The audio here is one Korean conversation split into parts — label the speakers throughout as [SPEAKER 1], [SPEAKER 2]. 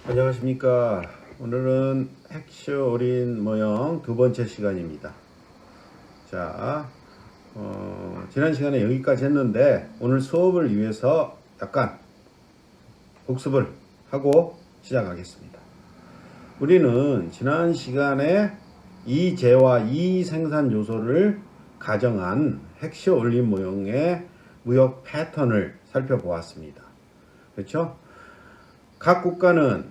[SPEAKER 1] 안녕하십니까. 오늘은 핵쇼 어린 모형 두 번째 시간입니다. 자, 지난 시간에 여기까지 했는데 오늘 수업을 위해서 약간 복습을 하고 시작하겠습니다. 우리는 지난 시간에 이재와 이생산 요소를 가정한 핵쇼 올린 모형의 무역 패턴을 살펴보았습니다. 그렇죠? 각 국가는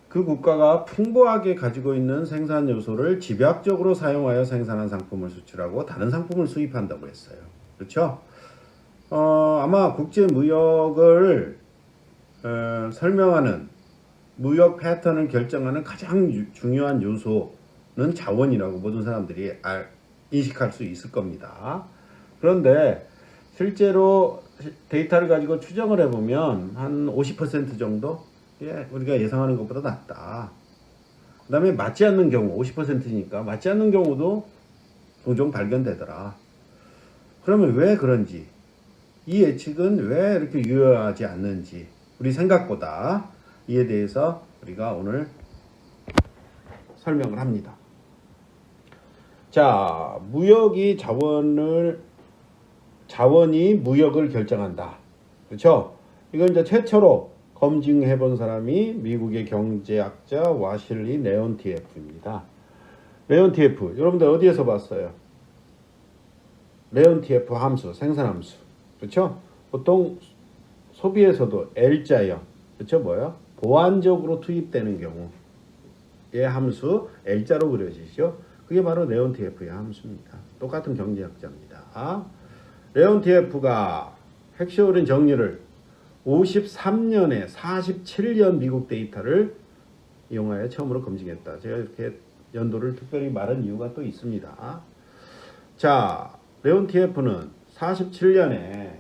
[SPEAKER 1] 그 국가가 풍부하게 가지고 있는 생산 요소를 집약적으로 사용하여 생산한 상품을 수출하고 다른 상품을 수입한다고 했어요. 그렇죠? 아마 국제 무역을 설명하는 무역 패턴을 결정하는 가장 중요한 요소는 자원이라고 모든 사람들이 인식할 수 있을 겁니다. 그런데 실제로 데이터를 가지고 추정을 해보면 한 50% 정도 우리가 예상하는 것보다 낮다. 그 다음에 맞지 않는 경우 50%니까 맞지 않는 경우도 종종 발견되더라. 그러면 왜 그런지, 이 예측은 왜 이렇게 유효하지 않는지 우리 생각보다 이에 대해서 우리가 오늘 설명을 합니다. 자, 자원이 무역을 결정한다. 그렇죠? 이건 이제 최초로 검증해 본 사람이 미국의 경제학자 와실리 레온티에프입니다. 레온티에프, 여러분들 어디에서 봤어요? 레온티에프 함수, 생산함수. 그렇죠? 보통 소비에서도 L자형, 그렇죠? 뭐예요? 보완적으로 투입되는 경우의 함수, L자로 그려지죠? 그게 바로 레온티에프의 함수입니다. 똑같은 경제학자입니다. 레온티에프가 핵쇼린 정리를 53년에 47년 미국 데이터를 이용하여 처음으로 검증했다. 제가 이렇게 연도를 특별히 말한 이유가 또 있습니다. 자, 레온티에프는 47년에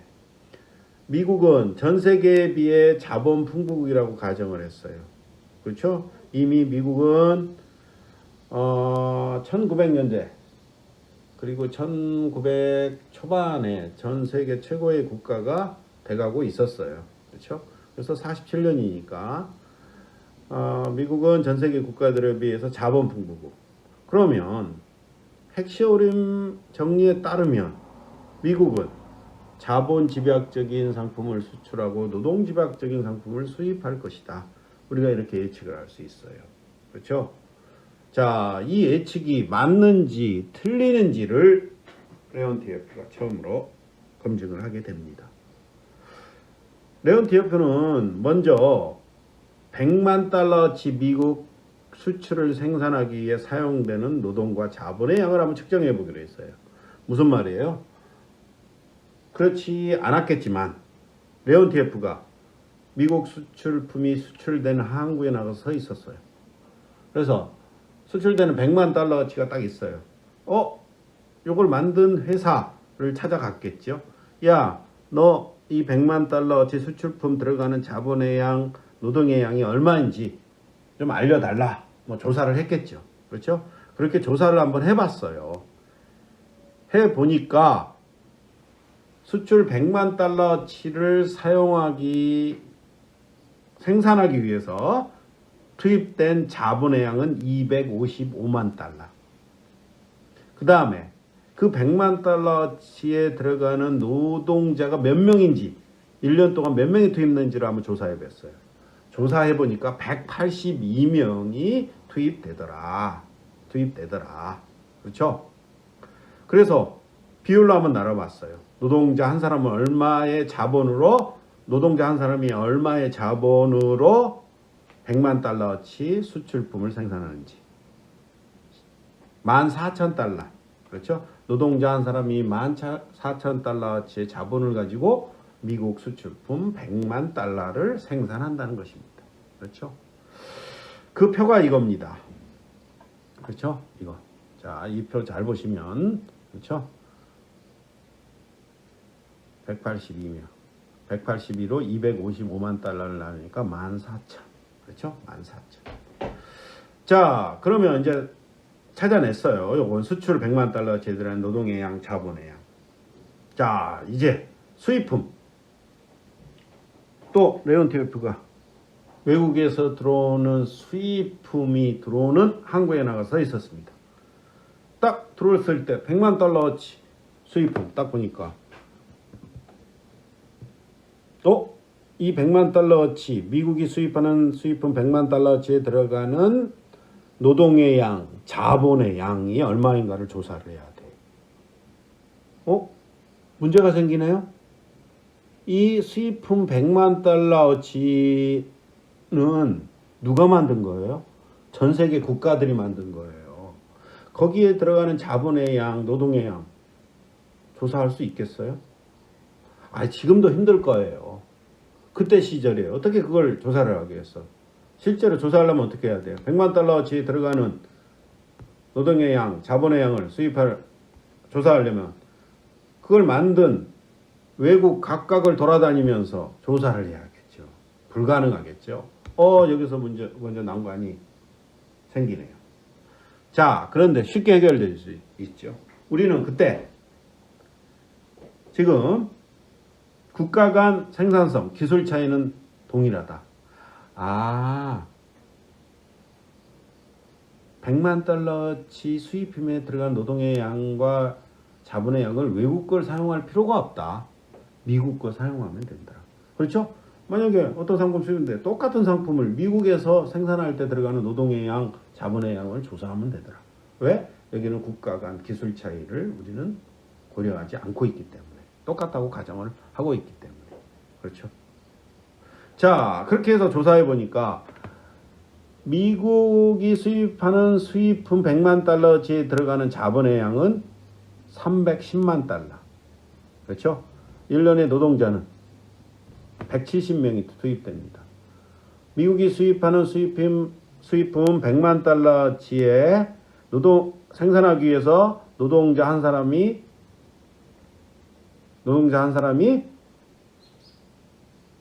[SPEAKER 1] 미국은 전 세계에 비해 자본 풍부국이라고 가정을 했어요. 그렇죠? 이미 미국은 1900년대 그리고 1900 초반에 전 세계 최고의 국가가 돼가고 있었어요. 그렇죠? 그래서 47년이니까 미국은 전 세계 국가들에 비해서 자본 풍부국. 그러면 핵시오림 정리에 따르면 미국은 자본 집약적인 상품을 수출하고 노동 집약적인 상품을 수입할 것이다. 우리가 이렇게 예측을 할 수 있어요. 그렇죠? 자, 이 예측이 맞는지 틀리는지를 레온티에프가 처음으로 검증을 하게 됩니다. 레온티에프는 먼저 100만 달러치 미국 수출을 생산하기 위해 사용되는 노동과 자본의 양을 한번 측정해 보기로 했어요. 무슨 말이에요? 그렇지 않았겠지만 레온티에프가 미국 수출품이 수출되는 항구에 나가서 서 있었어요. 그래서 수출되는 100만 달러치가 딱 있어요. 요걸 만든 회사를 찾아갔겠죠. 야, 너 이 100만 달러치 수출품 들어가는 자본의 양, 노동의 양이 얼마인지 좀 알려달라. 뭐 조사를 했겠죠. 그렇죠? 그렇게 조사를 한번 해봤어요. 해보니까 수출 100만 달러치를 생산하기 위해서 투입된 자본의 양은 255만 달러. 그 다음에 그 100만 달러치에 들어가는 노동자가 몇 명인지, 1년 동안 몇 명이 투입됐는지를 한번 조사해 봤어요. 조사해 보니까 182명이 투입되더라. 그렇죠? 그래서 비율로 한번 나눠봤어요. 노동자 한 사람이 얼마의 자본으로 100만 달러치 수출품을 생산하는지. 14,000달러. 그렇죠? 노동자 한 사람이 14,000달러치의 자본을 가지고 미국 수출품 100만 달러를 생산한다는 것입니다. 그렇죠? 그 표가 이겁니다. 그렇죠? 이거. 자, 이 표 잘 보시면, 그렇죠? 182명. 182로 255만 달러를 나누니까 14,000. 그렇죠? 14,000. 자, 그러면 이제 찾아냈어요. 요건 수출 100만 달러 제들한 노동의 양, 자본의 양. 자, 이제 수입품. 또 레온티에프가 외국에서 들어오는 수입품이 들어오는 항구에 나가서 있었습니다. 딱 들어왔을 때 100만 달러어치 수입품 딱 보니까 이 100만 달러어치 미국이 수입하는 수입품 100만 달러어치에 들어가는 노동의 양, 자본의 양이 얼마인가를 조사를 해야 돼. 문제가 생기네요. 이 수입품 100만 달러어치는 누가 만든 거예요? 전 세계 국가들이 만든 거예요. 거기에 들어가는 자본의 양, 노동의 양 조사할 수 있겠어요? 지금도 힘들 거예요. 그때 시절에 어떻게 그걸 조사를 하겠어? 실제로 조사하려면 어떻게 해야 돼요? 100만 달러어치 들어가는 노동의 양, 자본의 양을 조사하려면 그걸 만든 외국 각각을 돌아다니면서 조사를 해야겠죠. 불가능하겠죠. 여기서 먼저 난관이 생기네요. 자, 그런데 쉽게 해결될 수 있죠. 우리는 그때 지금 국가 간 생산성, 기술 차이는 동일하다. 100만 달러치 수입품에 들어간 노동의 양과 자본의 양을 외국 걸 사용할 필요가 없다. 미국 거 사용하면 된다. 그렇죠? 만약에 어떤 상품 수입인데 똑같은 상품을 미국에서 생산할 때 들어가는 노동의 양, 자본의 양을 조사하면 되더라. 왜? 여기는 국가 간 기술 차이를 우리는 고려하지 않고 있기 때문에. 똑같다고 가정을 하고 있기 때문에. 그렇죠? 자, 그렇게 해서 조사해 보니까 미국이 수입하는 수입품 100만 달러치에 들어가는 자본의 양은 310만 달러. 그렇죠? 1년의 노동자는 170명이 투입됩니다. 미국이 수입하는 수입품 100만 달러치에 생산하기 위해서 노동자 한 사람이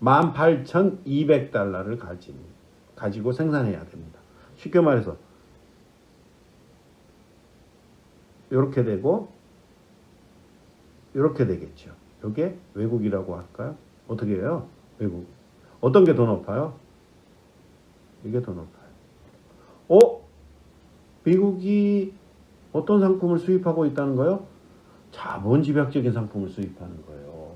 [SPEAKER 1] 18,200달러를 가지고 생산해야 됩니다. 쉽게 말해서 이렇게 되고 이렇게 되겠죠. 이게 외국이라고 할까요? 어떻게 해요? 외국. 어떤 게 더 높아요? 이게 더 높아요. 미국이 어떤 상품을 수입하고 있다는 거예요? 자본 집약적인 상품을 수입하는 거예요.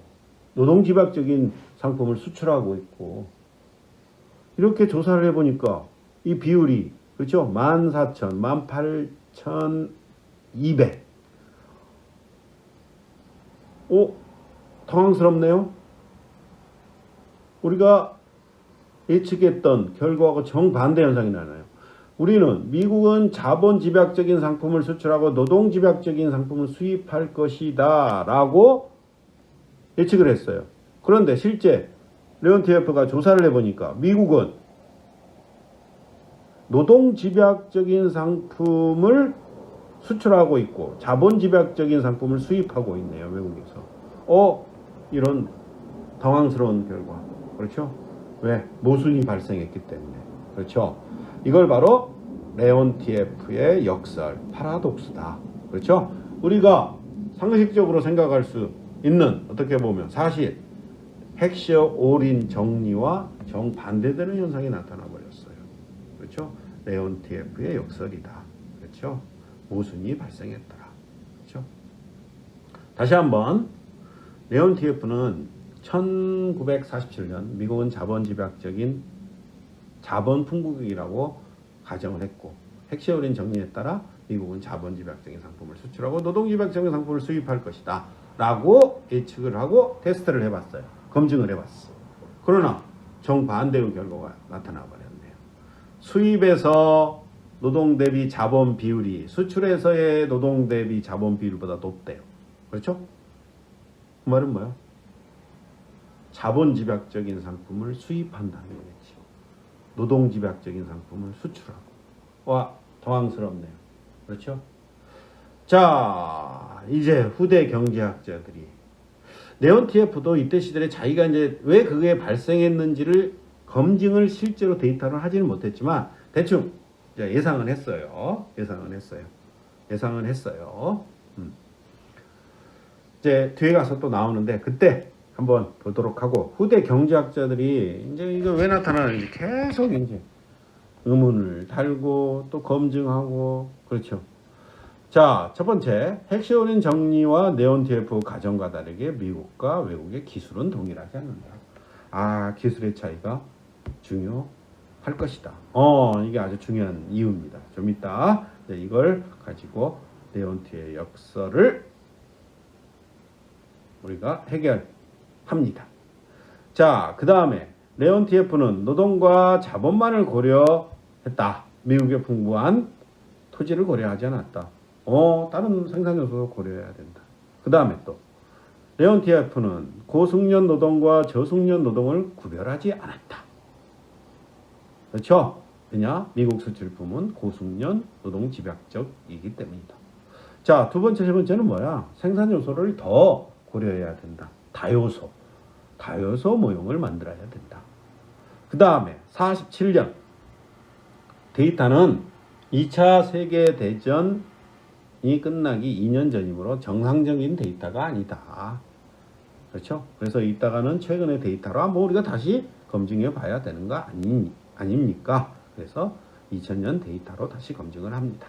[SPEAKER 1] 노동 집약적인 상품을 수출하고 있고. 이렇게 조사를 해보니까 이 비율이 그렇죠? 14,000, 18,200. 당황스럽네요. 우리가 예측했던 결과하고 정반대 현상이 나나요? 우리는 미국은 자본 집약적인 상품을 수출하고 노동 집약적인 상품을 수입할 것이다 라고 예측을 했어요. 그런데 실제 레온티에프가 조사를 해보니까 미국은 노동 집약적인 상품을 수출하고 있고 자본 집약적인 상품을 수입하고 있네요. 외국에서. 이런 당황스러운 결과. 그렇죠? 왜? 모순이 발생했기 때문에. 그렇죠? 이걸 바로 레온티에프의 역설, 파라독스다. 그렇죠? 우리가 상식적으로 생각할 수 있는, 어떻게 보면 사실 헥시어 올인 정리와 정반대되는 현상이 나타나 버렸어요. 그렇죠? 레온티에프의 역설이다. 그렇죠? 모순이 발생했더라. 그렇죠? 다시 한번 레온티에프는 1947년 미국은 자본 집약적인 자본 풍부국이라고 가정을 했고 헥시어린 정리에 따라 미국은 자본 집약적인 상품을 수출하고 노동 집약적인 상품을 수입할 것이다 라고 예측을 하고 테스트를 해봤어요. 검증을 해봤어. 그러나 정반대의 결과가 나타나 버렸네요. 수입에서 노동 대비 자본 비율이 수출에서의 노동 대비 자본 비율보다 높대요. 그렇죠? 그 말은 뭐야? 자본 집약적인 상품을 수입한다는 거겠죠. 노동 집약적인 상품을 수출하고. 당황스럽네요. 그렇죠? 자, 이제 후대 경제학자들이 레온티에프도 이때 시절에 자기가 이제 왜 그게 발생했는지를 검증을 실제로 데이터를 하지는 못했지만 대충 예상은 했어요. 이제 뒤에 가서 또 나오는데 그때 한번 보도록 하고, 후대 경제학자들이 이제 이거 왜 나타나는지 계속 이제 의문을 달고 또 검증하고 그렇죠. 자, 첫 번째, 핵시오린 정리와 네온 TF 가정과 다르게 미국과 외국의 기술은 동일하지 않는다. 아, 기술의 차이가 중요할 것이다. 이게 아주 중요한 이유입니다. 좀 이따 이걸 가지고 네온TF의 역설을 우리가 해결합니다. 자, 그 다음에 네온TF는 노동과 자본만을 고려했다. 미국의 풍부한 토지를 고려하지 않았다. 다른 생산 요소도 고려해야 된다. 그 다음에 또 네온TF는 고숙련 노동과 저숙련 노동을 구별하지 않았다. 그렇죠? 왜냐? 미국 수출품은 고숙련 노동 집약적이기 때문이다. 자, 두 번째, 세 번째는 뭐야? 생산 요소를 더 고려해야 된다. 다요소 모형을 만들어야 된다. 그 다음에 47년 데이터는 2차 세계대전이 끝나기 2년 전이므로 정상적인 데이터가 아니다. 그렇죠? 그래서 이따가는 최근의 데이터로 한번 우리가 다시 검증해 봐야 되는 거 아닙니까? 그래서 2000년 데이터로 다시 검증을 합니다.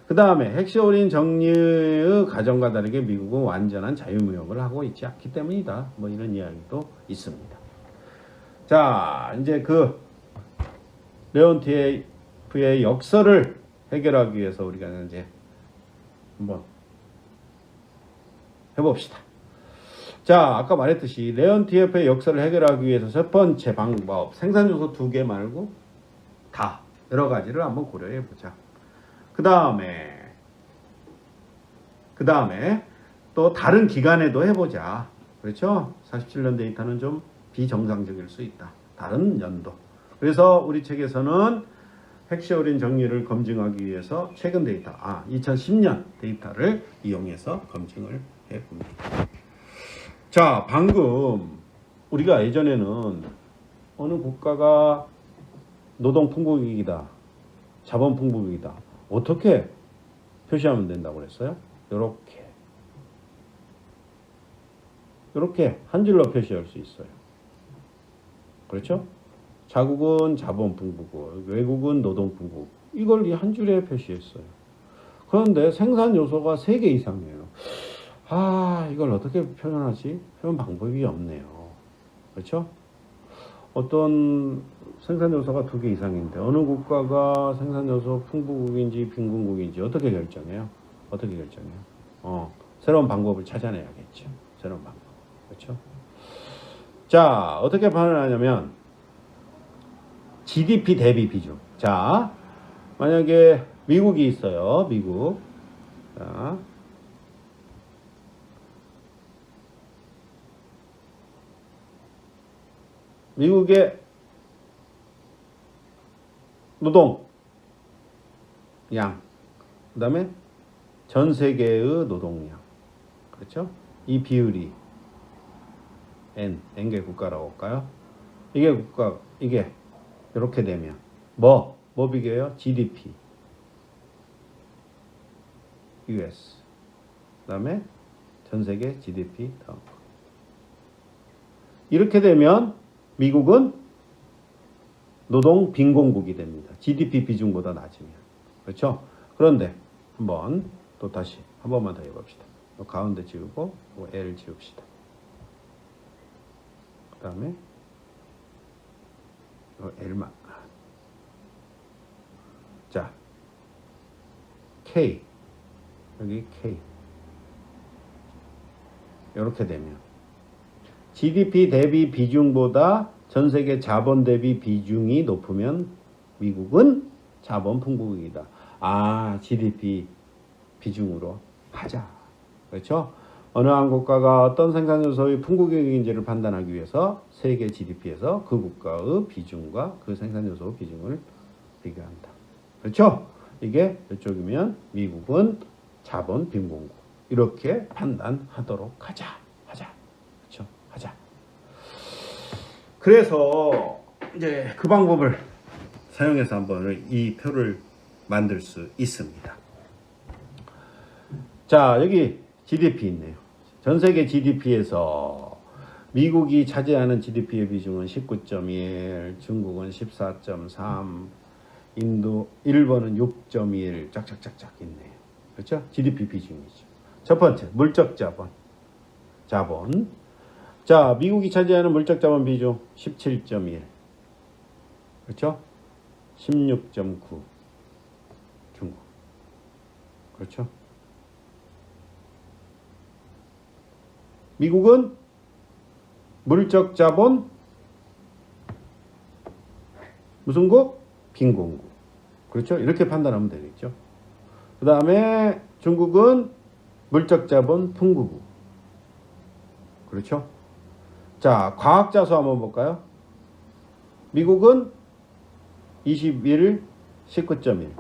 [SPEAKER 1] 그 다음에 핵시오린 정리의 가정과 다르게 미국은 완전한 자유무역을 하고 있지 않기 때문이다. 뭐 이런 이야기도 있습니다. 자, 이제 그 네온TF의 역설을 해결하기 위해서 우리가 이제 한번 해봅시다. 자, 아까 말했듯이 네온TF의 역설을 해결하기 위해서 첫 번째 방법, 생산요소 2개 말고 다 여러 가지를 한번 고려해 보자. 그 다음에 또 다른 기간에도 해보자. 그렇죠? 47년 데이터는 좀 비정상적일 수 있다. 다른 연도. 그래서 우리 책에서는 핵시오린 정리를 검증하기 위해서 최근 데이터, 2010년 데이터를 이용해서 검증을 해봅니다. 자, 방금 우리가 예전에는 어느 국가가 노동 풍부국이다, 자본 풍부국이다, 어떻게 표시하면 된다고 그랬어요? 이렇게 한 줄로 표시할 수 있어요. 그렇죠? 자국은 자본 풍부국, 외국은 노동 풍부국. 이걸 이 한 줄에 표시했어요. 그런데 생산 요소가 3개 이상이에요. 이걸 어떻게 표현하지? 표현 방법이 없네요. 그렇죠? 어떤 생산 요소가 2개 이상인데 어느 국가가 생산 요소 풍부국인지 빈곤국인지 어떻게 결정해요? 새로운 방법을 찾아내야겠죠. 새로운 방법. 그렇죠? 자, 어떻게 판단하냐면 GDP 대비 비중. 자, 만약에 미국이 있어요. 미국. 자, 미국의 노동량, 그 다음에 전 세계의 노동량. 그렇죠? 이 비율이 N개 국가라고 할까요? 이게 이렇게 되면 뭐 비교해요? GDP US, 그 다음에 전 세계 GDP 다음. 이렇게 되면 미국은 노동 빈곤국이 됩니다. GDP 비중보다 낮으면. 그렇죠? 그런데 한번 또 다시 한 번만 더 해봅시다. 가운데 지우고 L 지웁시다. 그 다음에 L만. 자, K. 여기 K. 이렇게 되면 GDP 대비 비중보다 전 세계 자본 대비 비중이 높으면 미국은 자본 풍부국이다. GDP 비중으로 하자. 그렇죠? 어느 한 국가가 어떤 생산 요소의 풍부국인지를 판단하기 위해서 세계 GDP에서 그 국가의 비중과 그 생산 요소 비중을 비교한다. 그렇죠? 이게 이쪽이면 미국은 자본 빈곤국. 이렇게 판단하도록 하자. 그렇죠? 하자. 그래서 이제 그 방법을 사용해서 한번 이 표를 만들 수 있습니다. 자, 여기 GDP 있네요. 전 세계 GDP에서 미국이 차지하는 GDP의 비중은 19.1, 중국은 14.3, 일본은 6.1, 짝짝짝짝 있네요. 그렇죠? GDP 비중이죠. 첫 번째, 물적 자본. 자, 미국이 차지하는 물적 자본 비중 17.1. 그렇죠? 16.9. 중국. 그렇죠? 미국은 물적 자본 무슨 국? 빈공국. 그렇죠? 이렇게 판단하면 되겠죠. 그 다음에 중국은 물적 자본 풍부국. 그렇죠? 자, 과학자 수 한번 볼까요? 미국은 21, 19.1.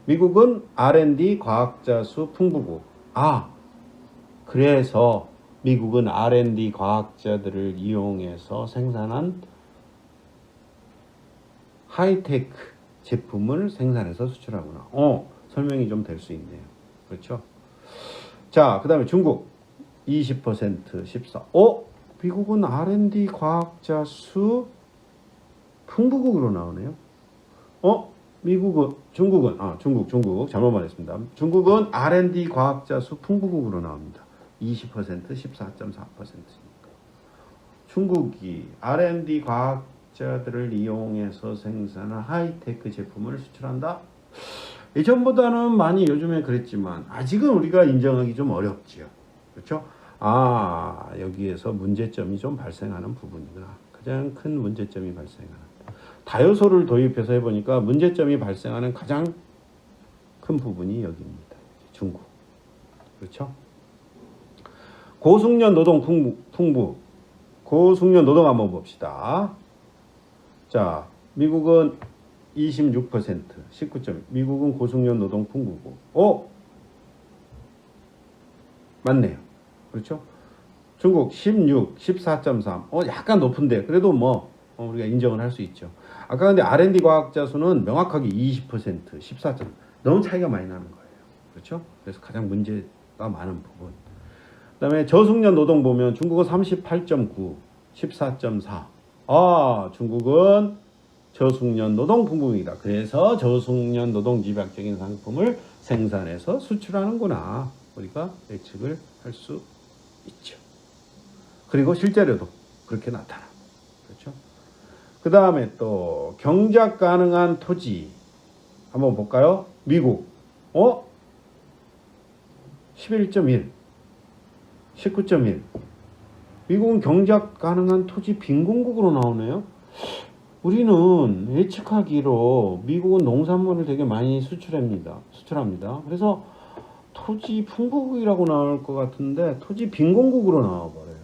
[SPEAKER 1] 미국은 R&D 과학자 수 풍부국. 그래서 미국은 R&D 과학자들을 이용해서 생산한 하이테크 제품을 생산해서 수출하구나. 설명이 좀 될 수 있네요. 그렇죠? 자, 그 다음에 중국 20%, 14. 미국은 R&D 과학자 수 풍부국으로 나오네요. 중국 잘못 말했습니다. 중국은 R&D 과학자 수 풍부국으로 나옵니다. 20%, 14.4%니까. 중국이 R&D 과학자들을 이용해서 생산한 하이테크 제품을 수출한다? 예전보다는 많이 요즘에 그랬지만 아직은 우리가 인정하기 좀 어렵지요. 그렇죠? 여기에서 문제점이 좀 발생하는 부분이구나. 가장 큰 문제점이 발생하는. 다요소를 도입해서 해보니까 문제점이 발생하는 가장 큰 부분이 여기입니다. 중국. 그렇죠? 고숙련 노동 풍부. 고숙련 노동 한번 봅시다. 자, 미국은 26%, 19.1. 미국은 고숙련 노동 풍부고. 맞네요. 그렇죠? 중국 16, 14.3. 약간 높은데 그래도 우리가 인정을 할 수 있죠. 아까 근데 R&D 과학자 수는 명확하게 20%, 14. 너무 차이가 많이 나는 거예요. 그렇죠? 그래서 가장 문제가 많은 부분. 그다음에 저숙련 노동 보면 중국은 38.9, 14.4. 중국은 저숙련 노동 풍부입니다. 그래서 저숙련 노동 집약적인 상품을 생산해서 수출하는구나. 우리가 예측을 할 수 있죠. 그리고 실제로도 그렇게 나타나. 그렇죠? 그 다음에 또 경작 가능한 토지 한번 볼까요? 미국 11.1, 19.1. 미국은 경작 가능한 토지 빈공국으로 나오네요. 우리는 예측하기로 미국은 농산물을 되게 많이 수출합니다. 그래서 토지 풍부국이라고 나올 것 같은데 토지 빈공국으로 나와버려요.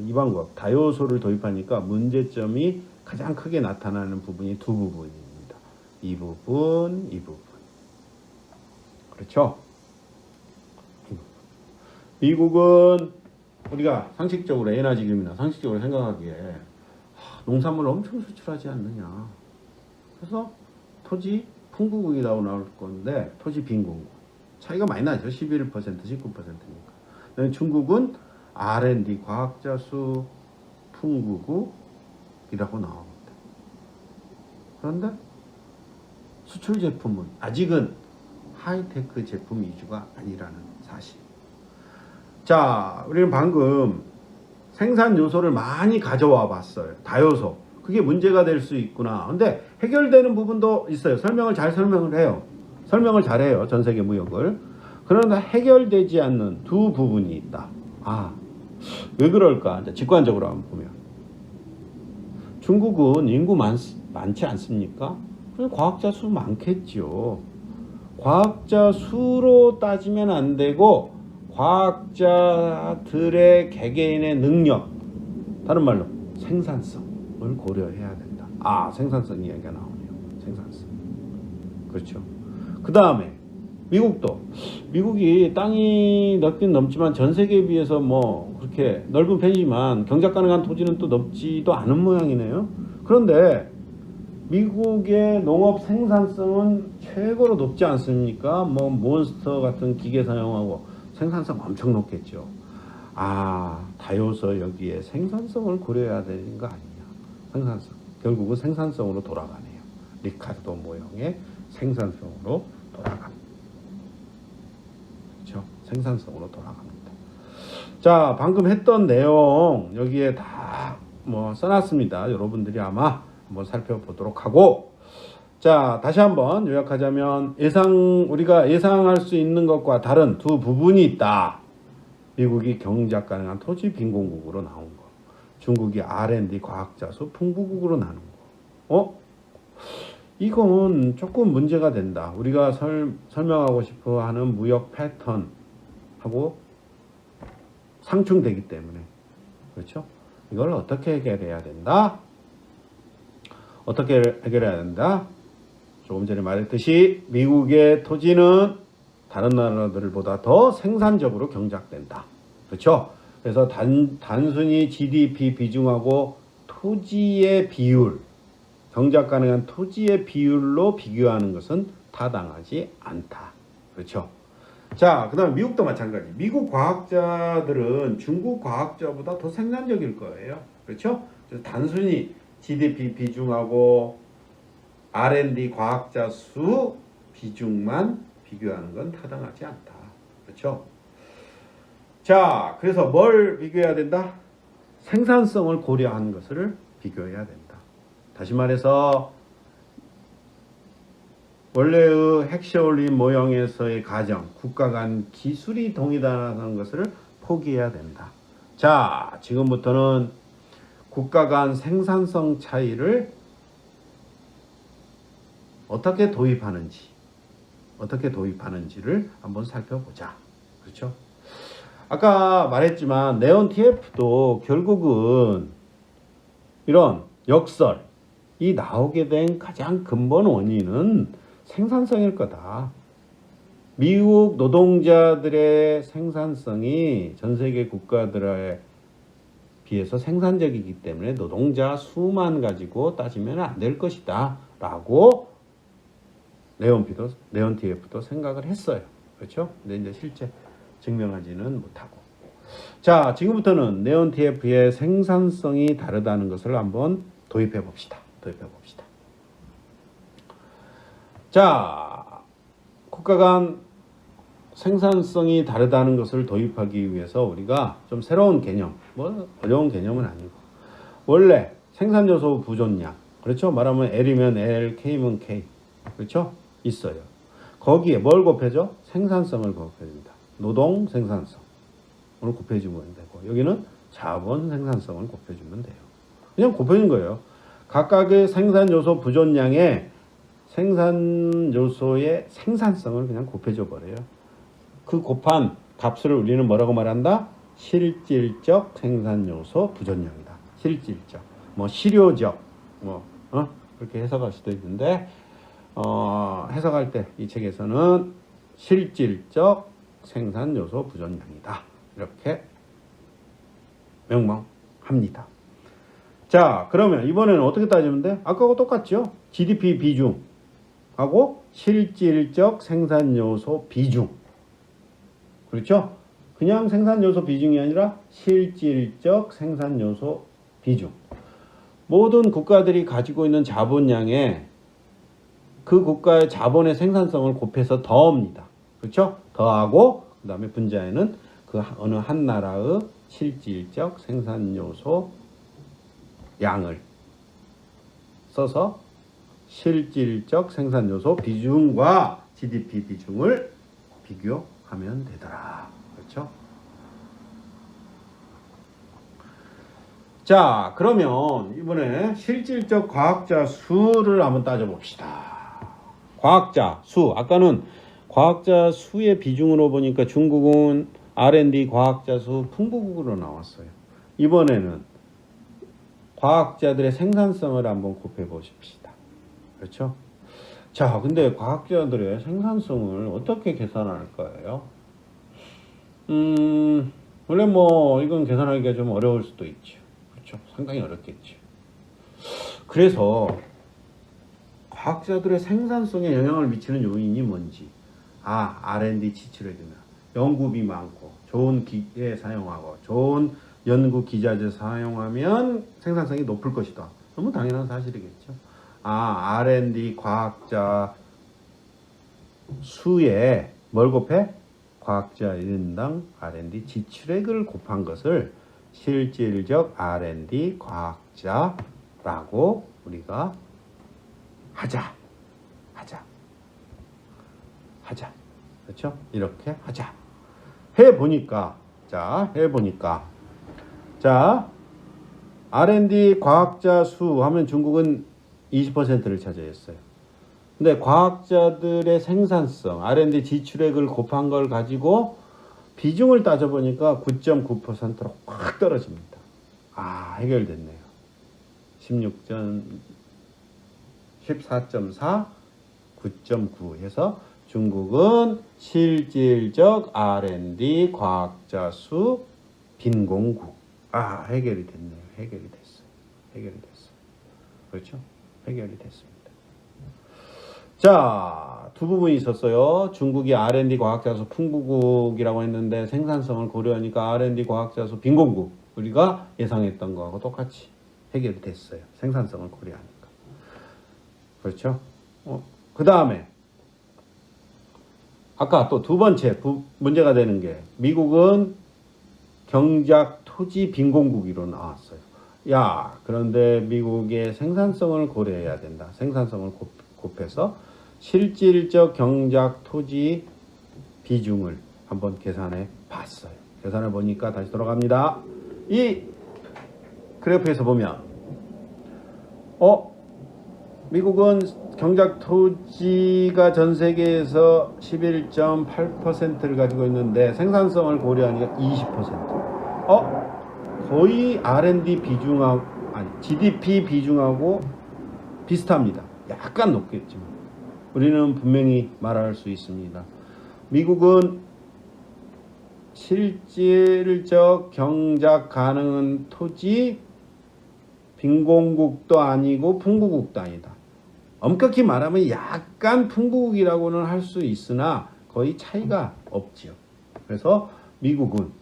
[SPEAKER 1] 이 방법 다요소를 도입하니까 문제점이 가장 크게 나타나는 부분이 두 부분입니다. 이 부분. 그렇죠? 미국은 우리가 상식적으로 에너지금이나 상식적으로 생각하기에 농산물 엄청 수출하지 않느냐. 그래서 토지 풍부국이라고 나올 건데 토지 빈공국 차이가 많이 나죠. 11%, 19%니까. 중국은 R&D 과학자 수 풍부국이라고 나옵니다. 그런데 수출 제품은 아직은 하이테크 제품 위주가 아니라는 사실. 자, 우리는 방금 생산 요소를 많이 가져와 봤어요. 다요소. 그게 문제가 될 수 있구나. 근데 해결되는 부분도 있어요. 설명을 해요. 설명을 잘해요. 전 세계 무역을. 그러나 해결되지 않는 두 부분이 있다. 왜 그럴까? 이제 직관적으로 한번 보면. 중국은 인구 많지 않습니까? 그래서 과학자 수 많겠죠. 과학자 수로 따지면 안 되고 과학자들의 개개인의 능력, 다른 말로 생산성을 고려해야 된다. 생산성 이야기가 나오네요. 생산성. 그렇죠. 그 다음에 미국이 땅이 넓긴 넓지만 전 세계에 비해서 그렇게 넓은 편이지만 경작 가능한 토지는 또 넓지도 않은 모양이네요. 그런데 미국의 농업 생산성은 최고로 높지 않습니까? 몬스터 같은 기계 사용하고 생산성 엄청 높겠죠. 다요서 여기에 생산성을 고려해야 되는 거 아니냐. 생산성. 결국은 생산성으로 돌아가네요. 리카르도 모형의 생산성으로 돌아갑니다. 그렇죠? 생산성으로 돌아갑니다. 자, 방금 했던 내용 여기에 다 써놨습니다. 여러분들이 아마 한번 살펴보도록 하고, 자, 다시 한번 요약하자면 우리가 예상할 수 있는 것과 다른 두 부분이 있다. 미국이 경작 가능한 토지 빈곤국으로 나온 거, 중국이 R&D 과학자 수 풍부국으로 나눈 거. 이건 조금 문제가 된다. 우리가 설명하고 싶어 하는 무역 패턴하고 상충되기 때문에. 그렇죠? 이걸 어떻게 해결해야 된다? 어떻게 해결해야 된다? 조금 전에 말했듯이 미국의 토지는 다른 나라들보다 더 생산적으로 경작된다. 그렇죠? 그래서 단순히 GDP 비중하고 토지의 비율, 경작 가능한 토지의 비율로 비교하는 것은 타당하지 않다. 그렇죠? 자, 그 다음에 미국도 마찬가지. 미국 과학자들은 중국 과학자보다 더 생산적일 거예요. 그렇죠? 그래서 단순히 GDP 비중하고 R&D 과학자 수 비중만 비교하는 건 타당하지 않다. 그렇죠? 자, 그래서 뭘 비교해야 된다? 생산성을 고려한 것을 비교해야 된다. 다시 말해서 원래의 핵시올린 모형에서의 가정, 국가 간 기술이 동일하다는 것을 포기해야 된다. 자, 지금부터는 국가 간 생산성 차이를 어떻게 도입하는지를 한번 살펴보자. 그렇죠? 아까 말했지만 네온 TF도 결국은 이런 역설이 나오게 된 가장 근본 원인은 생산성일 거다. 미국 노동자들의 생산성이 전 세계 국가들에 비해서 생산적이기 때문에 노동자 수만 가지고 따지면 안 될 것이다 라고 네온 TF도 생각을 했어요. 그렇죠? 근데 이제 실제 증명하지는 못하고. 자, 지금부터는 네온 TF의 생산성이 다르다는 것을 한번 도입해 봅시다. 자, 국가 간 생산성이 다르다는 것을 도입하기 위해서 우리가 좀 새로운 개념, 어려운 개념은 아니고, 원래 생산 요소 부존량, 그렇죠? 말하면 L이면 L, K면 K, 그렇죠? 있어요. 거기에 뭘 곱해줘? 생산성을 곱해줍니다. 노동 생산성을 곱해주면 되고, 여기는 자본 생산성을 곱해주면 돼요. 그냥 곱해준 거예요. 각각의 생산 요소 부존량에 생산 요소의 생산성을 그냥 곱해줘 버려요. 그 곱한 값을 우리는 뭐라고 말한다? 실질적 생산 요소 부존량이다. 실질적, 실효적, 그렇게 해석할 수도 있는데, 해석할 때 이 책에서는 실질적 생산 요소 부존량이다. 이렇게 명명합니다. 자, 그러면 이번에는 어떻게 따지면 돼? 아까하고 똑같죠? GDP 비중하고 실질적 생산 요소 비중. 그렇죠? 그냥 생산 요소 비중이 아니라 실질적 생산 요소 비중. 모든 국가들이 가지고 있는 자본량에 그 국가의 자본의 생산성을 곱해서 더합니다. 그렇죠? 더하고 그 다음에 분자에는 그 어느 한 나라의 실질적 생산 요소 양을 써서 실질적 생산 요소 비중과 GDP 비중을 비교하면 되더라. 그렇죠? 자, 그러면 이번에 실질적 과학자 수를 한번 따져봅시다. 과학자 수, 아까는 과학자 수의 비중으로 보니까 중국은 R&D 과학자 수 풍부국으로 나왔어요. 이번에는 과학자들의 생산성을 한번 곱해 보십시다. 그렇죠? 자, 근데 과학자들의 생산성을 어떻게 계산할 거예요? 원래 이건 계산하기가 좀 어려울 수도 있죠. 그렇죠? 상당히 어렵겠죠. 그래서 과학자들의 생산성에 영향을 미치는 요인이 뭔지, R&D 지출해주면 연구비 많고 좋은 기계 사용하고 좋은 연구 기자재 사용하면 생산성이 높을 것이다. 너무 당연한 사실이겠죠. R&D 과학자 수에 뭘 곱해? 과학자 인당 R&D 지출액을 곱한 것을 실질적 R&D 과학자라고 우리가 하자. 그렇죠? 이렇게 하자. 해보니까 R&D 과학자 수 하면 중국은 20%를 차지했어요. 근데 과학자들의 생산성, R&D 지출액을 곱한 걸 가지고 비중을 따져보니까 9.9%로 확 떨어집니다. 해결됐네요. 14.4, 9.9 해서 중국은 실질적 R&D 과학자 수 빈공국. 해결이 됐네요. 해결이 됐어요. 그렇죠? 해결이 됐습니다. 자, 두 부분이 있었어요. 중국이 R&D 과학자 수 풍부국이라고 했는데 생산성을 고려하니까 R&D 과학자 수 빈공국. 우리가 예상했던 거하고 똑같이 해결이 됐어요. 생산성을 고려하니까. 그렇죠? 그 다음에 아까 또 두 번째 문제가 되는 게 미국은 경작 토지 빈공국으로 나왔어요. 그런데 미국의 생산성을 고려해야 된다. 생산성을 곱해서 실질적 경작 토지 비중을 한번 계산해 봤어요. 계산해 보니까 다시 돌아갑니다. 이 그래프에서 보면 미국은 경작 토지가 전 세계에서 11.8%를 가지고 있는데 생산성을 고려하니까 20%. 거의 R&D 비중하고 GDP 비중하고 비슷합니다. 약간 높겠지만 우리는 분명히 말할 수 있습니다. 미국은 실질적 경작 가능한 토지 빈공국도 아니고 풍부국도 아니다. 엄격히 말하면 약간 풍부국이라고는 할 수 있으나 거의 차이가 없지요. 그래서 미국은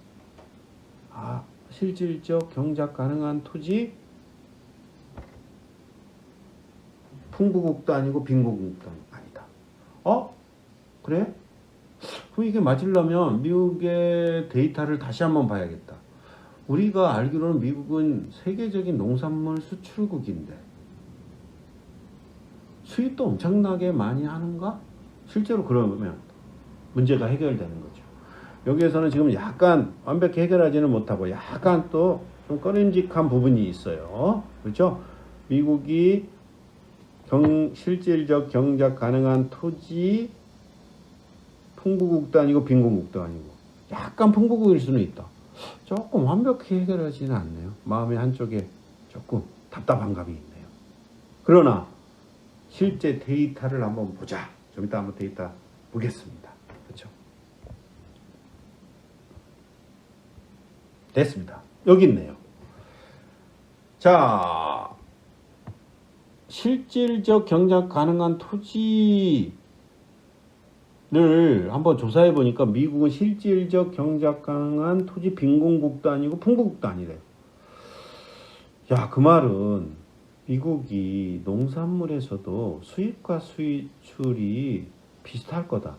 [SPEAKER 1] 실질적 경작 가능한 토지 풍부국도 아니고 빈공국도 아니다. 그래? 그럼 이게 맞으려면 미국의 데이터를 다시 한번 봐야겠다. 우리가 알기로는 미국은 세계적인 농산물 수출국인데 수입도 엄청나게 많이 하는가? 실제로 그러면 문제가 해결되는 거죠. 여기에서는 지금 약간 완벽히 해결하지는 못하고 약간 또 좀 꺼림직한 부분이 있어요. 그렇죠? 미국이 실질적 경작 가능한 토지 풍부국도 아니고 빈공국도 아니고 약간 풍부국일 수는 있다. 조금 완벽히 해결하지는 않네요. 마음의 한쪽에 조금 답답한 감이 있네요. 그러나 실제 데이터를 한번 보자. 좀 이따 한번 데이터 보겠습니다. 그렇죠? 됐습니다. 여기 있네요. 자, 실질적 경작 가능한 토지를 한번 조사해 보니까 미국은 실질적 경작 가능한 토지 빈공국도 아니고 풍부국도 아니래요. 그 말은 미국이 농산물에서도 수입과 수출이 비슷할 거다.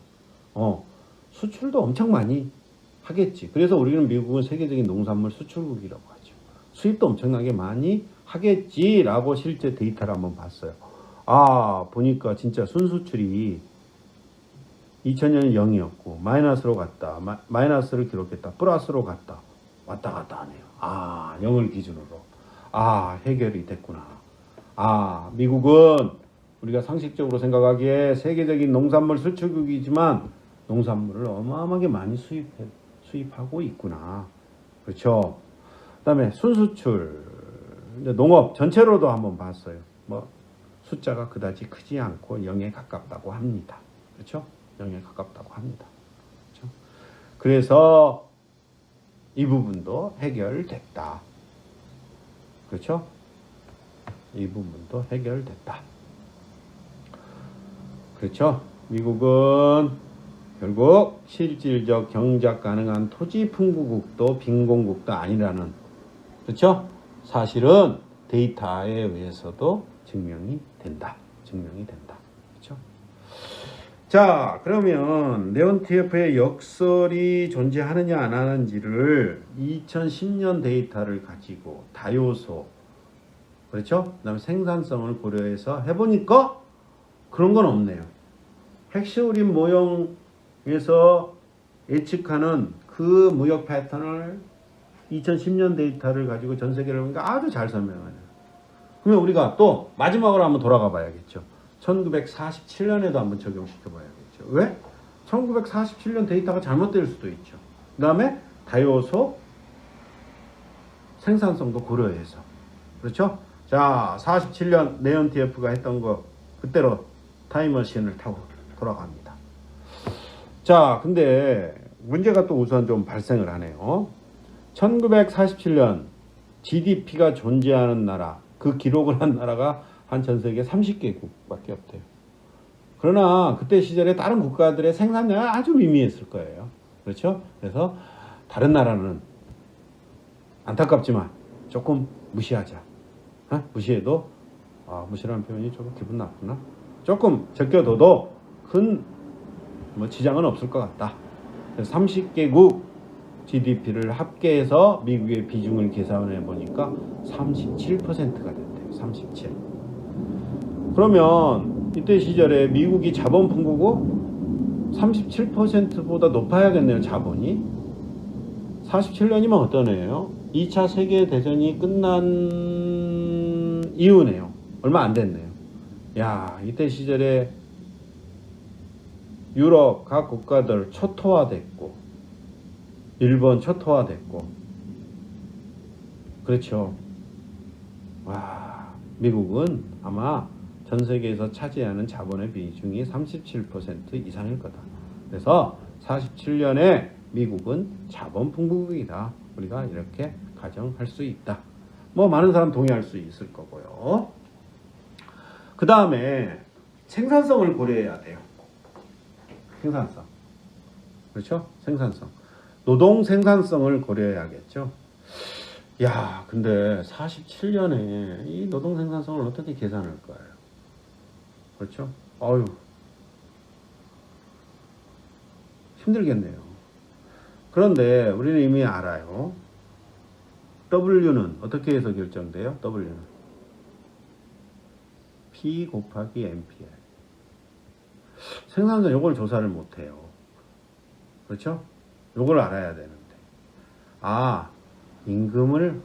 [SPEAKER 1] 수출도 엄청 많이 하겠지. 그래서 우리는 미국은 세계적인 농산물 수출국이라고 하죠. 수입도 엄청나게 많이 하겠지라고 실제 데이터를 한번 봤어요. 보니까 진짜 순수출이 2000년은 0이었고 마이너스로 갔다. 마이너스를 기록했다. 플러스로 갔다. 왔다 갔다 하네요. 0을 기준으로. 해결이 됐구나. 미국은 우리가 상식적으로 생각하기에 세계적인 농산물 수출국이지만 농산물을 어마어마하게 많이 수입하고 있구나. 그렇죠? 그 다음에 순수출, 농업 전체로도 한번 봤어요. 숫자가 그다지 크지 않고 0에 가깝다고 합니다. 그렇죠? 0에 가깝다고 합니다. 그렇죠? 그래서 이 부분도 해결됐다. 그렇죠? 이 부분도 해결됐다. 그렇죠? 미국은 결국 실질적 경작 가능한 토지 풍부국도 빈공국도 아니라는, 그렇죠? 사실은 데이터에 의해서도 증명이 된다. 그렇죠? 자, 그러면 네온TF의 역설이 존재하느냐 안 하는지를 2010년 데이터를 가지고 다요소, 그렇죠? 그다음에 생산성을 고려해서 해보니까 그런 건 없네요. 핵시오린 모형에서 예측하는 그 무역 패턴을 2010년 데이터를 가지고 전 세계를 보니까 아주 잘 설명하네요. 그러면 우리가 또 마지막으로 한번 돌아가 봐야겠죠. 1947년에도 한번 적용시켜 봐야겠죠. 왜? 1947년 데이터가 잘못될 수도 있죠. 그 다음에 다요소 생산성도 고려해서. 그렇죠? 자, 47년 네온TF가 했던 거 그때로 타임머신을 타고 돌아갑니다. 자, 근데 문제가 또 우선 좀 발생을 하네요. 1947년 GDP가 존재하는 나라, 그 기록을 한 나라가 한 전 세계 30개국밖에 없대요. 그러나 그때 시절에 다른 국가들의 생산량이 아주 미미했을 거예요. 그렇죠? 그래서 다른 나라는 안타깝지만 조금 무시하자. 무시해도 무시라는 표현이 조금 기분 나쁘나? 조금 제껴둬도 큰 지장은 없을 것 같다. 그래서 30개국 GDP를 합계해서 미국의 비중을 계산해 보니까 37%가 됐대요. 37. 그러면 이때 시절에 미국이 자본 풍부고 37%보다 높아야겠네요. 자본이. 47년이면 어떤 해예요? 2차 세계대전이 끝난 이후네요. 얼마 안 됐네요. 야, 이때 시절에 유럽 각 국가들 초토화됐고 일본 초토화됐고, 그렇죠. 와, 미국은 아마 전 세계에서 차지하는 자본의 비중이 37% 이상일 거다. 그래서 47년에 미국은 자본 풍부국이다. 우리가 이렇게 가정할 수 있다. 많은 사람 동의할 수 있을 거고요. 그 다음에 생산성을 고려해야 돼요. 생산성. 그렇죠? 생산성. 노동 생산성을 고려해야겠죠. 야, 근데 47년에 이 노동 생산성을 어떻게 계산할 거예요? 그렇죠? 아유, 힘들겠네요. 그런데 우리는 이미 알아요. W는 어떻게 해서 결정돼요? W는 P 곱하기 MPL. 생산성 요걸 조사를 못해요. 그렇죠? 요걸 알아야 되는데. 임금을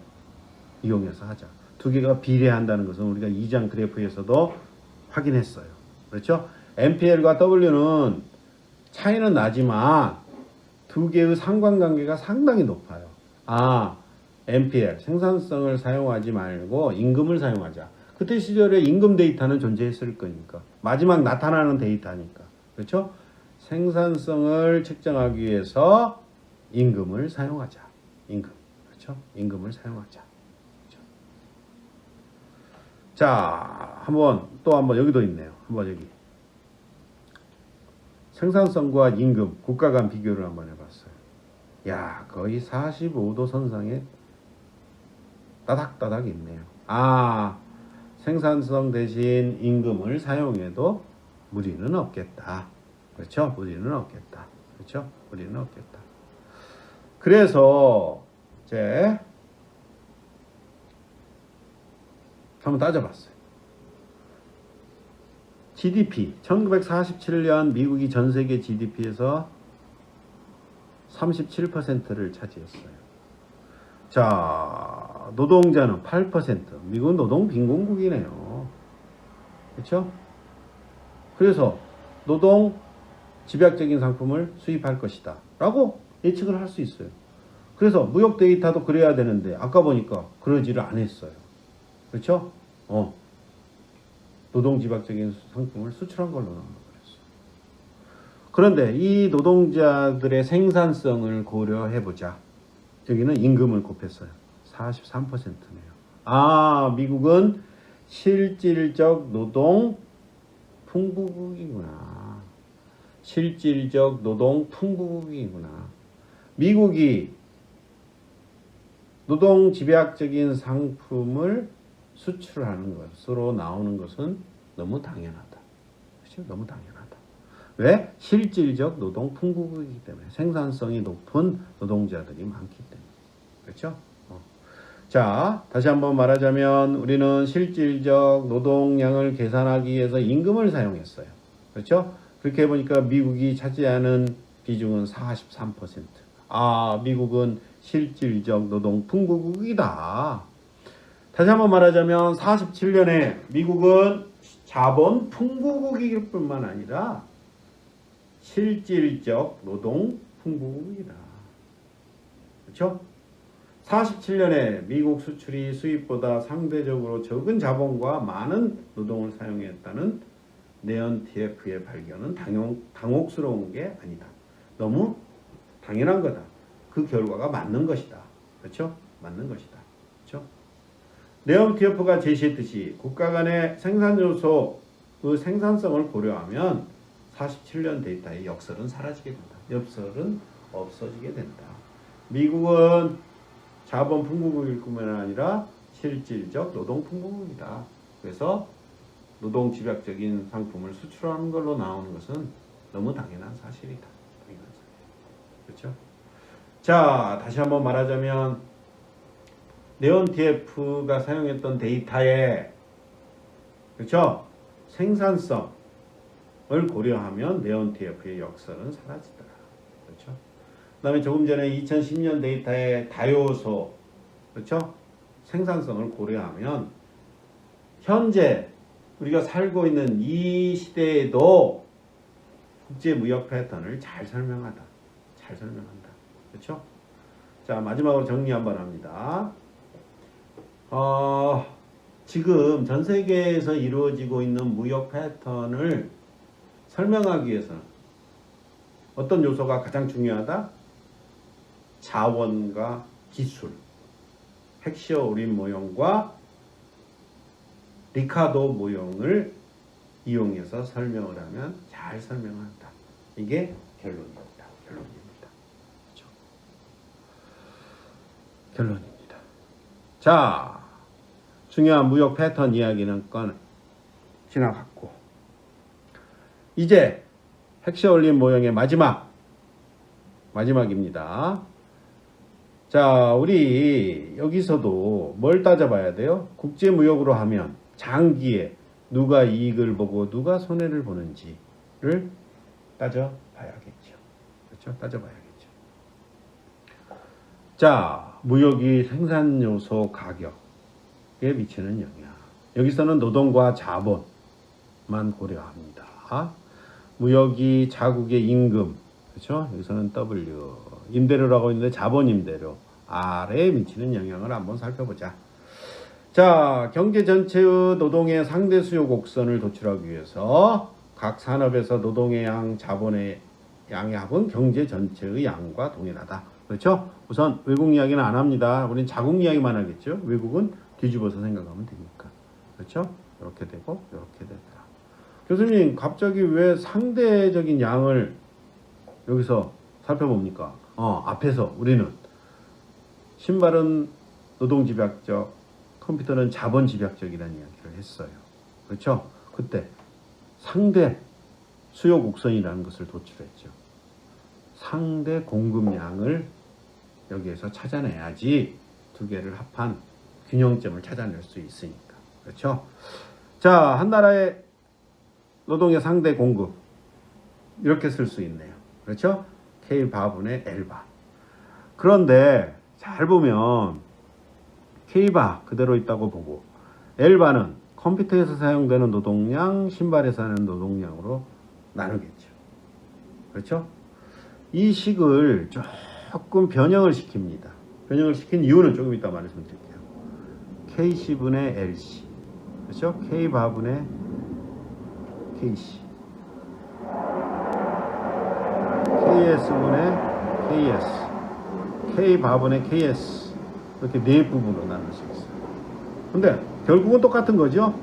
[SPEAKER 1] 이용해서 하자. 두 개가 비례한다는 것은 우리가 2장 그래프에서도 확인했어요. 그렇죠? MPL과 W는 차이는 나지만 두 개의 상관관계가 상당히 높아요. MPL, 생산성을 사용하지 말고 임금을 사용하자. 그때 시절에 임금 데이터는 존재했을 거니까. 마지막 나타나는 데이터니까. 그렇죠? 생산성을 측정하기 위해서 임금을 사용하자. 임금. 그렇죠? 임금을 사용하자. 그렇죠? 자, 또 한번 여기도 있네요. 한번 여기. 생산성과 임금, 국가 간 비교를 한번 해봤어요. 야, 거의 45도 선상에 따닥따닥 있네요. 생산성 대신 임금을 사용해도 무리는 없겠다. 그렇죠? 무리는 없겠다. 그렇죠? 무리는 없겠다. 그래서 이제 한번 따져봤어요. GDP 1947년 미국이 전 세계 GDP에서 37%를 차지했어요. 자, 노동자는 8%. 미국은 노동 빈곤국이네요. 그렇죠? 그래서 노동 집약적인 상품을 수입할 것이다 라고 예측을 할 수 있어요. 그래서 무역 데이터도 그래야 되는데 아까 보니까 그러지를 않았어요. 그렇죠? 노동 집약적인 상품을 수출한 걸로 나왔어요. 그런데 이 노동자들의 생산성을 고려해보자. 여기는 임금을 곱했어요. 43%네요. 미국은 실질적 노동 풍부국이구나. 실질적 노동 풍부국이구나. 미국이 노동 집약적인 상품을 수출하는 것으로 나오는 것은 너무 당연하다. 그렇죠? 너무 당연하다. 왜? 실질적 노동 풍부국이기 때문에, 생산성이 높은 노동자들이 많기 때문에. 그렇죠? 자, 다시 한번 말하자면 우리는 실질적 노동량을 계산하기 위해서 임금을 사용했어요. 그렇죠? 그렇게 해보니까 미국이 차지하는 비중은 43%. 아, 미국은 실질적 노동 풍부국이다. 다시 한번 말하자면 47년에 미국은 자본 풍부국일 뿐만 아니라 실질적 노동 풍부국이다. 그렇죠? 47년에 미국 수출이 수입보다 상대적으로 적은 자본과 많은 노동을 사용했다는 네언 TF의 발견은 당혹스러운 게 아니다. 너무 당연한 거다. 그 결과가 맞는 것이다. 그렇죠? 맞는 것이다. 그렇죠? 네언 TF가 제시했듯이 국가 간의 생산 요소의 생산성을 고려하면 47년 데이터의 역설은 사라지게 된다. 역설은 없어지게 된다. 미국은 자본 풍부국일 뿐만 아니라 실질적 노동 풍부국이다. 그래서 노동 집약적인 상품을 수출하는 걸로 나오는 것은 너무 당연한 사실이다. 당연한 사실. 그렇죠? 자, 다시 한번 말하자면 네온 TF가 사용했던 데이터에, 그렇죠? 생산성을 고려하면 네온 TF의 역설은 사라지더라. 그렇죠? 그 다음에 조금 전에 2010년 데이터의 다요소, 그렇죠? 생산성을 고려하면 현재 우리가 살고 있는 이 시대에도 국제무역 패턴을 잘 설명하다. 잘 설명한다. 그렇죠? 자, 마지막으로 정리 한번 합니다. 지금 전 세계에서 이루어지고 있는 무역 패턴을 설명하기 위해서는 어떤 요소가 가장 중요하다? 자원과 기술, 헥시어 오린 모형과 리카도 모형을 이용해서 설명을 하면 잘 설명한다. 이게 결론입니다. 결론입니다. 그렇죠? 결론입니다. 자, 중요한 무역 패턴 이야기는 지나갔고, 이제 헥시어 올린 모형의 마지막입니다. 자, 우리 여기서도 뭘 따져봐야 돼요? 국제무역으로 하면 장기에 누가 이익을 보고 누가 손해를 보는지를 따져봐야겠죠. 그렇죠? 따져봐야겠죠. 자, 무역이 생산 요소 가격에 미치는 영향. 여기서는 노동과 자본만 고려합니다. 무역이 자국의 임금, 그렇죠? 여기서는 W, 임대료라고 있는데 자본 임대료, R에 미치는 영향을 한번 살펴보자. 자, 경제 전체의 노동의 상대 수요 곡선을 도출하기 위해서 각 산업에서 노동의 양, 자본의 양의 합은 경제 전체의 양과 동일하다. 그렇죠? 우선 외국 이야기는 안 합니다. 우린 자국 이야기만 하겠죠. 외국은 뒤집어서 생각하면 되니까. 그렇죠? 이렇게 되고 이렇게 되더라. 교수님, 갑자기 왜 상대적인 양을 여기서 살펴봅니까? 앞에서 우리는 신발은 노동 집약적, 컴퓨터는 자본 집약적이라는 이야기를 했어요. 그렇죠? 그때 상대 수요 곡선이라는 것을 도출했죠. 상대 공급량을 여기에서 찾아내야지 두 개를 합한 균형점을 찾아낼 수 있으니까. 그렇죠? 자, 한 나라의 노동의 상대 공급 이렇게 쓸 수 있네요. 그렇죠? K바분의 L바. 그런데 잘 보면 K바 그대로 있다고 보고 L바는 컴퓨터에서 사용되는 노동량, 신발에서 하는 노동량으로 나누겠죠. 그렇죠? 이 식을 조금 변형을 시킵니다. 변형을 시킨 이유는 조금 이따 말씀드릴게요. KC분의 LC. 그렇죠? K바분의 KC. KS분의 KS. K바분의 KS. 이렇게 네 부분으로 나눌 수 있어요. 근데 결국은 똑같은 거죠.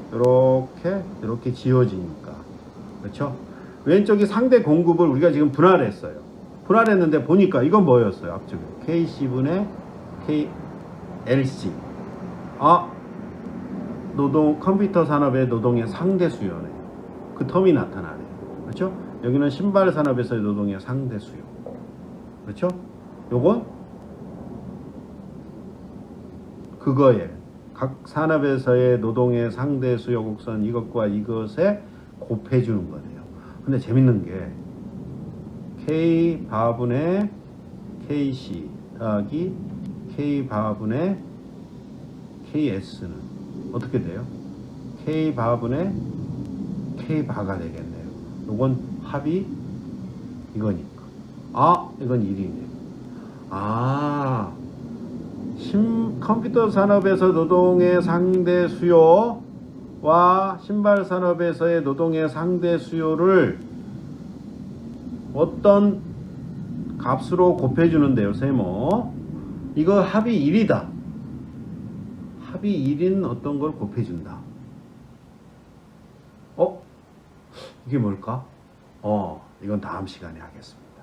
[SPEAKER 1] 이렇게 지어지니까. 그렇죠? 왼쪽이 상대 공급을 우리가 지금 분할했어요. 분할했는데 보니까 이건 뭐였어요? 앞쪽에 KC분의 KLC. 노동 컴퓨터 산업의 노동의 상대 수요네. 그 텀이 나타나네요. 그렇죠? 여기는 신발 산업에서의 노동의 상대 수요. 그렇죠? 요건 그거에 각 산업에서의 노동의 상대 수요 곡선 이것과 이것에 곱해 주는 거네요. 근데 재밌는 게 K 바분의 KC 더하기 K 바분의 KS는 어떻게 돼요? K 바분의 K 바가 되겠네요. 이건 합이 이거니까. 이건 1이네요. 컴퓨터 산업에서 노동의 상대 수요와 신발 산업에서의 노동의 상대 수요를 어떤 값으로 곱해주는데요, 세모. 이거 합이 1이다. 합이 1인 어떤 걸 곱해준다. 이게 뭘까? 이건 다음 시간에 하겠습니다.